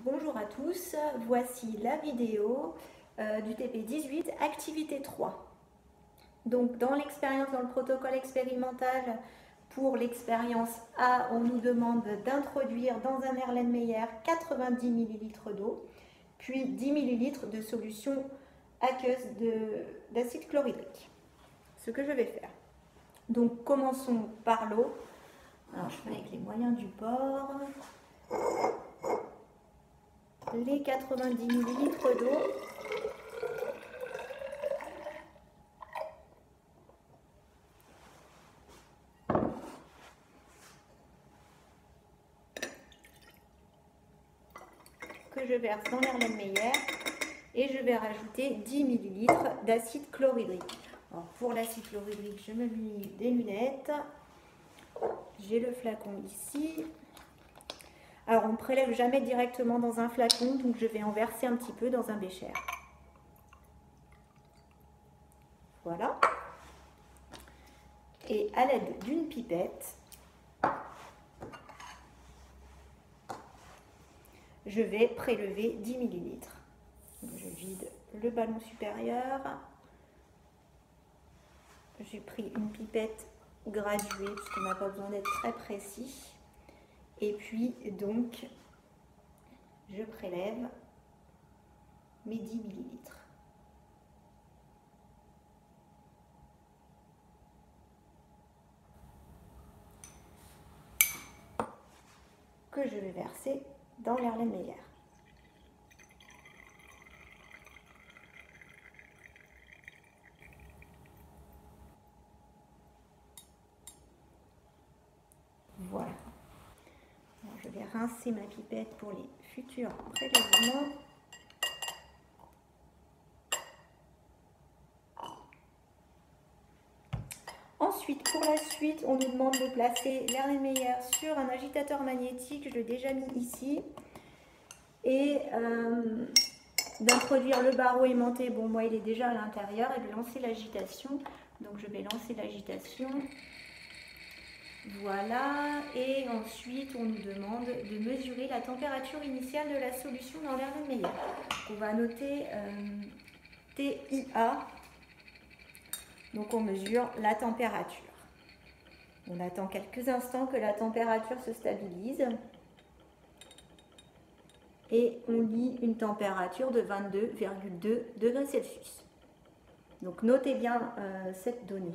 Bonjour à tous, voici la vidéo du TP18, activité 3. Donc dans l'expérience, dans le protocole expérimental, pour l'expérience A, on nous demande d'introduire dans un Erlenmeyer 90 ml d'eau, puis 10 ml de solution aqueuse d'acide chlorhydrique. Ce que je vais faire. Donc commençons par l'eau. Alors je fais avec les moyens du bord. Les 90 ml d'eau. Que je verse dans l'Erlenmeyer et je vais rajouter 10 ml d'acide chlorhydrique. Alors pour l'acide chlorhydrique, je me mets des lunettes. J'ai le flacon ici. Alors on ne prélève jamais directement dans un flacon, donc je vais en verser un petit peu dans un bécher. Voilà. Et à l'aide d'une pipette, je vais prélever 10 ml. Je vide le ballon supérieur. J'ai pris une pipette graduée, puisqu'on n'a pas besoin d'être très précis. Et puis donc, je prélève mes 10 ml. Que je vais verser dans l'Erlenmeyer. Voilà. Alors, je vais rincer ma pipette pour les futurs prélèvements. Ensuite, pour la suite, on nous demande de placer l'Erlenmeyer sur un agitateur magnétique. Je l'ai déjà mis ici. Et d'introduire le barreau aimanté. Bon, moi, il est déjà à l'intérieur. Et de lancer l'agitation. Donc, je vais lancer l'agitation. Voilà. Et ensuite, on nous demande de mesurer la température initiale de la solution dans l'Erlenmeyer. On va noter TIA. Donc, on mesure la température. On attend quelques instants que la température se stabilise. Et on lit une température de 22,2 degrés Celsius. Donc, notez bien cette donnée.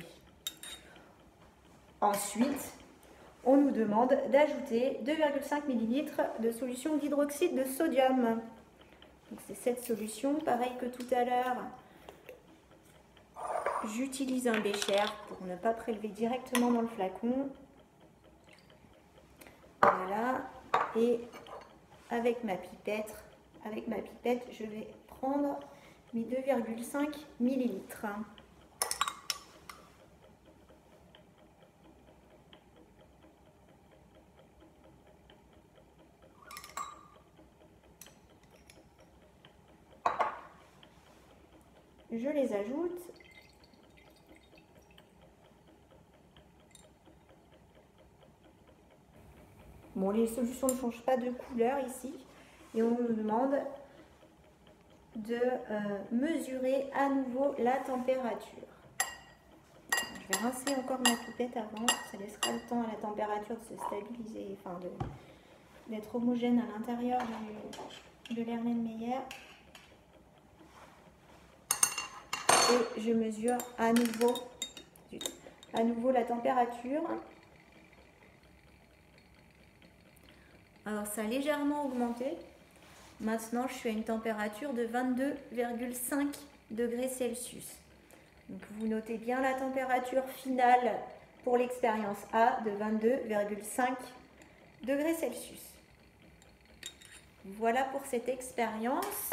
Ensuite, on nous demande d'ajouter 2,5 ml de solution d'hydroxyde de sodium. C'est cette solution, pareil que tout à l'heure. J'utilise un bécher pour ne pas prélever directement dans le flacon. Voilà. Et avec ma pipette, je vais prendre mes 2,5 ml. Je les ajoute. Bon, les solutions ne changent pas de couleur ici. Et on nous demande de mesurer à nouveau la température. Je vais rincer encore ma pipette avant. Ça laissera le temps à la température de se stabiliser, enfin d'être homogène à l'intérieur de l'Erlenmeyer. Et je mesure à nouveau la température. Alors ça a légèrement augmenté. Maintenant je suis à une température de 22,5 degrés Celsius. Donc vous notez bien la température finale pour l'expérience A de 22,5 degrés Celsius. Voilà pour cette expérience.